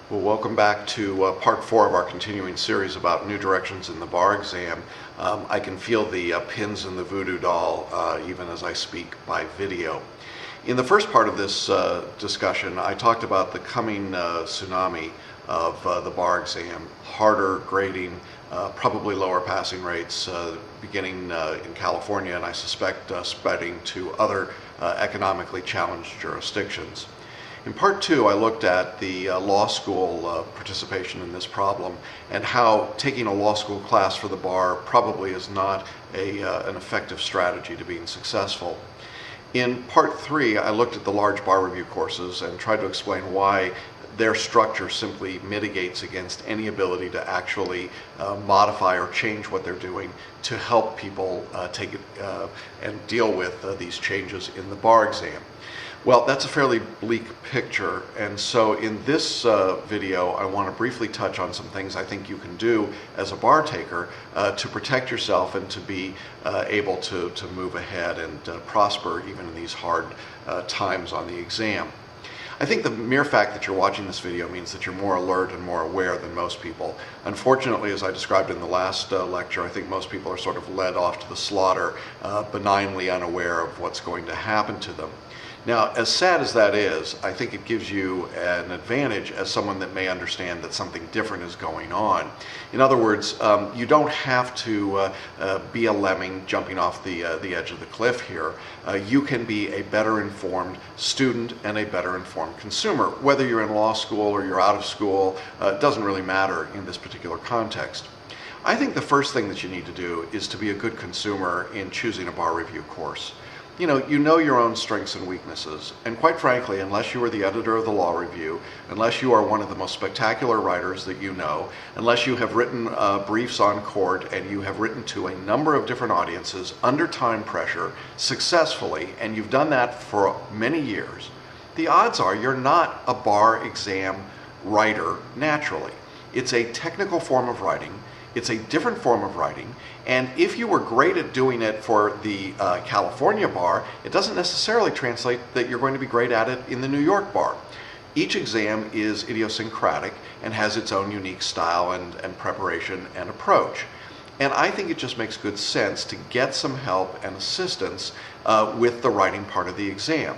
Well, welcome back to part 4 of our continuing series about new directions in the bar exam. I can feel the pins in the voodoo doll even as I speak by video. In the first part of this discussion, I talked about the coming tsunami of the bar exam, harder grading, probably lower passing rates beginning in California, and I suspect spreading to other economically challenged jurisdictions. In part 2, I looked at the law school participation in this problem and how taking a law school class for the bar probably is not an effective strategy to being successful. In part 3, I looked at the large bar review courses and tried to explain why their structure simply mitigates against any ability to actually modify or change what they're doing to help people take it and deal with these changes in the bar exam. Well, that's a fairly bleak picture, and so in this video I want to briefly touch on some things I think you can do as a bar taker to protect yourself and to be able to move ahead and prosper even in these hard times on the exam. I think the mere fact that you're watching this video means that you're more alert and more aware than most people. Unfortunately, as I described in the last lecture, I think most people are sort of led off to the slaughter, benignly unaware of what's going to happen to them. Now, as sad as that is, I think it gives you an advantage as someone that may understand that something different is going on. In other words, you don't have to be a lemming jumping off the edge of the cliff here. You can be a better informed student and a better informed consumer. Whether you're in law school or you're out of school, it doesn't really matter in this particular context. I think the first thing that you need to do is to be a good consumer in choosing a bar review course. You know your own strengths and weaknesses, and quite frankly, unless you are the editor of the law review, unless you are one of the most spectacular writers that you know, unless you have written briefs on court and you have written to a number of different audiences under time pressure successfully, and you've done that for many years, the odds are you're not a bar exam writer naturally. It's a technical form of writing. It's a different form of writing, and if you were great at doing it for the California bar, it doesn't necessarily translate that you're going to be great at it in the New York bar. Each exam is idiosyncratic and has its own unique style and preparation and approach. And I think it just makes good sense to get some help and assistance with the writing part of the exam.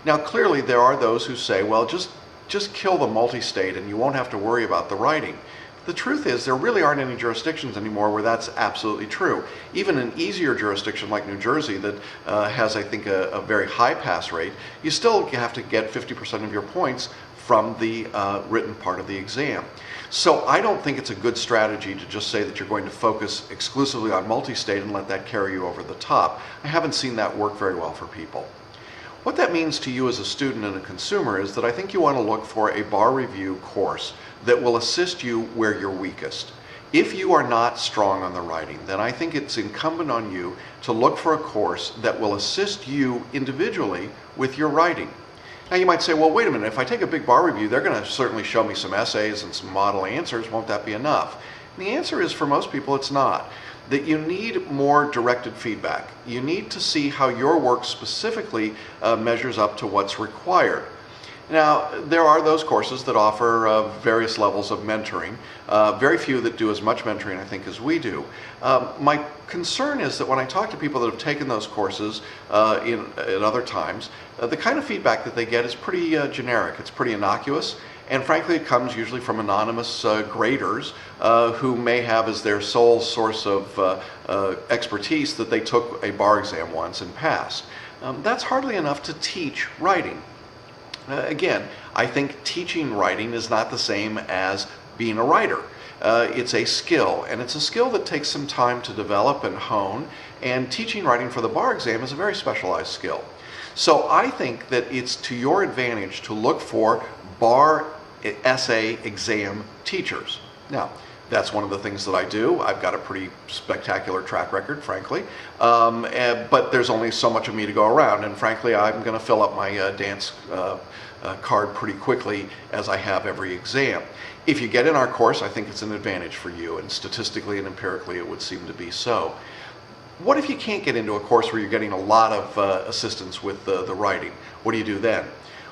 Now, clearly there are those who say, well, just kill the multi-state and you won't have to worry about the writing. The truth is there really aren't any jurisdictions anymore where that's absolutely true. Even an easier jurisdiction like New Jersey that has, I think, a very high pass rate, you still have to get 50% of your points from the written part of the exam. So I don't think it's a good strategy to just say that you're going to focus exclusively on multi-state and let that carry you over the top. I haven't seen that work very well for people. What that means to you as a student and a consumer is that I think you want to look for a bar review course that will assist you where you're weakest. If you are not strong on the writing, then I think it's incumbent on you to look for a course that will assist you individually with your writing. Now you might say, well, wait a minute, if I take a big bar review, they're going to certainly show me some essays and some model answers. Won't that be enough? And the answer is, for most people, it's not. That you need more directed feedback. You need to see how your work specifically measures up to what's required. Now, there are those courses that offer various levels of mentoring, very few that do as much mentoring, I think, as we do. My concern is that when I talk to people that have taken those courses at other times, the kind of feedback that they get is pretty generic. It's pretty innocuous. And frankly, it comes usually from anonymous graders who may have as their sole source of expertise that they took a bar exam once and passed. That's hardly enough to teach writing. Again, I think teaching writing is not the same as being a writer. It's a skill, and it's a skill that takes some time to develop and hone, and teaching writing for the bar exam is a very specialized skill. So I think that it's to your advantage to look for bar essay exam teachers. Now, that's one of the things that I do. I've got a pretty spectacular track record, frankly, but there's only so much of me to go around, and frankly, I'm going to fill up my dance card pretty quickly as I have every exam. If you get in our course, I think it's an advantage for you, and statistically and empirically it would seem to be so. What if you can't get into a course where you're getting a lot of assistance with the writing? What do you do then?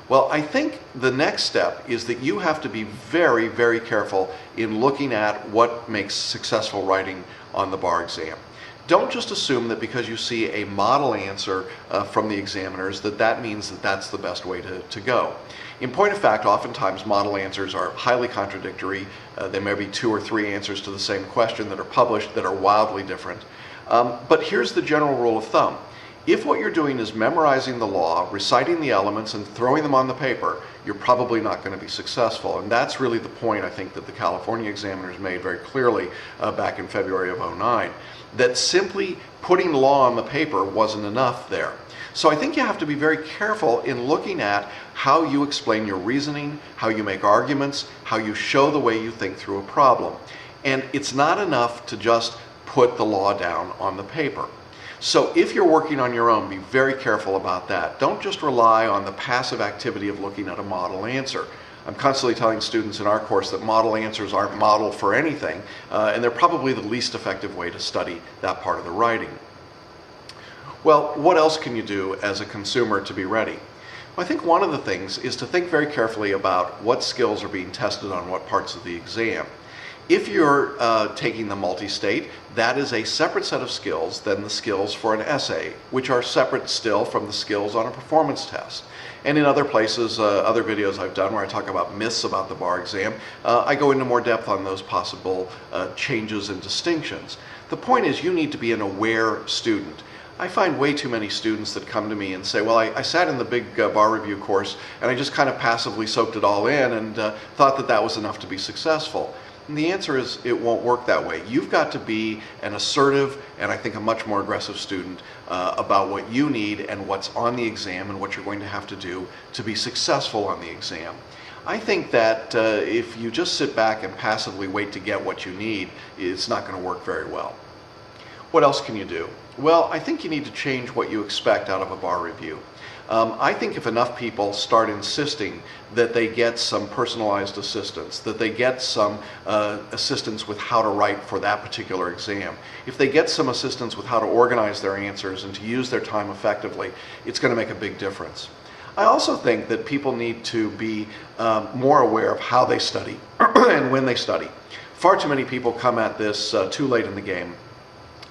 Well, I think the next step is that you have to be very, very careful in looking at what makes successful writing on the bar exam. Don't just assume that because you see a model answer from the examiners that means that that's the best way to go. In point of fact, oftentimes model answers are highly contradictory. There may be 2 or 3 answers to the same question that are published that are wildly different. But here's the general rule of thumb. If what you're doing is memorizing the law, reciting the elements, and throwing them on the paper, you're probably not going to be successful. And that's really the point, I think, that the California examiners made very clearly back in February of '09, that simply putting law on the paper wasn't enough there. So I think you have to be very careful in looking at how you explain your reasoning, how you make arguments, how you show the way you think through a problem. And it's not enough to just put the law down on the paper. So if you're working on your own, be very careful about that. Don't just rely on the passive activity of looking at a model answer. I'm constantly telling students in our course that model answers aren't model for anything, and they're probably the least effective way to study that part of the writing. Well, what else can you do as a consumer to be ready? Well, I think one of the things is to think very carefully about what skills are being tested on what parts of the exam. If you're taking the multi-state, that is a separate set of skills than the skills for an essay, which are separate still from the skills on a performance test. And in other places, other videos I've done where I talk about myths about the bar exam, I go into more depth on those possible changes and distinctions. The point is you need to be an aware student. I find way too many students that come to me and say, well, I sat in the big bar review course and I just kind of passively soaked it all in and thought that that was enough to be successful. And the answer is it won't work that way. You've got to be an assertive and I think a much more aggressive student about what you need and what's on the exam and what you're going to have to do to be successful on the exam. I think that if you just sit back and passively wait to get what you need, it's not going to work very well. What else can you do? Well, I think you need to change what you expect out of a bar review. I think if enough people start insisting that they get some personalized assistance, that they get some assistance with how to write for that particular exam, if they get some assistance with how to organize their answers and to use their time effectively, it's going to make a big difference. I also think that people need to be more aware of how they study and when they study. Far too many people come at this too late in the game,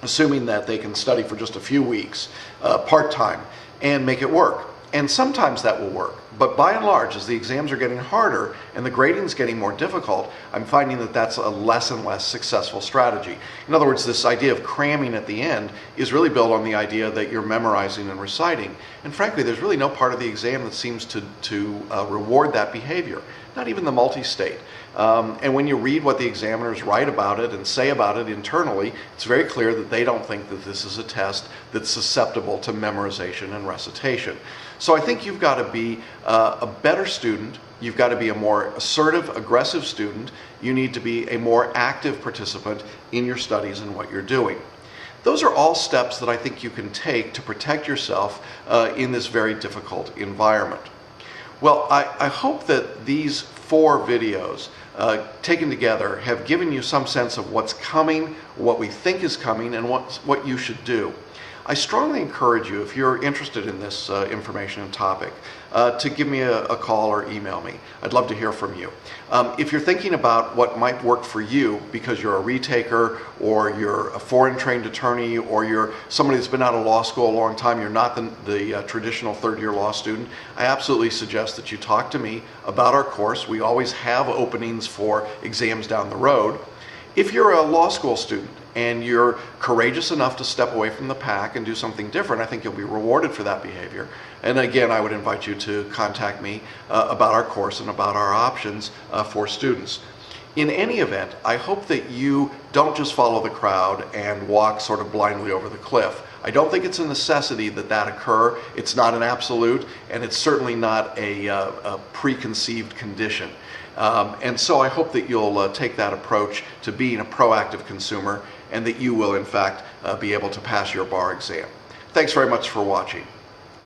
assuming that they can study for just a few weeks, part-time, and make it work. And sometimes that will work. But by and large, as the exams are getting harder and the grading's getting more difficult, I'm finding that that's a less and less successful strategy. In other words, this idea of cramming at the end is really built on the idea that you're memorizing and reciting. And frankly, there's really no part of the exam that seems to reward that behavior, not even the multi-state. And when you read what the examiners write about it and say about it internally, it's very clear that they don't think that this is a test that's susceptible to memorization and recitation. So I think you've got to be a better student. You've got to be a more assertive, aggressive student. You need to be a more active participant in your studies and what you're doing. Those are all steps that I think you can take to protect yourself in this very difficult environment. Well, I hope that these 4 videos taken together have given you some sense of what's coming, what we think is coming, and what you should do. I strongly encourage you, if you're interested in this information and topic, to give me a call or email me. I'd love to hear from you. If you're thinking about what might work for you because you're a retaker or you're a foreign trained attorney or you're somebody that's been out of law school a long time, you're not the traditional third-year law student, I absolutely suggest that you talk to me about our course. We always have openings for exams down the road. If you're a law school student and you're courageous enough to step away from the pack and do something different, I think you'll be rewarded for that behavior. And again, I would invite you to contact me about our course and about our options for students. In any event, I hope that you don't just follow the crowd and walk sort of blindly over the cliff. I don't think it's a necessity that that occur. It's not an absolute, and it's certainly not a preconceived condition. And so I hope that you'll take that approach to being a proactive consumer and that you will, in fact, be able to pass your bar exam. Thanks very much for watching.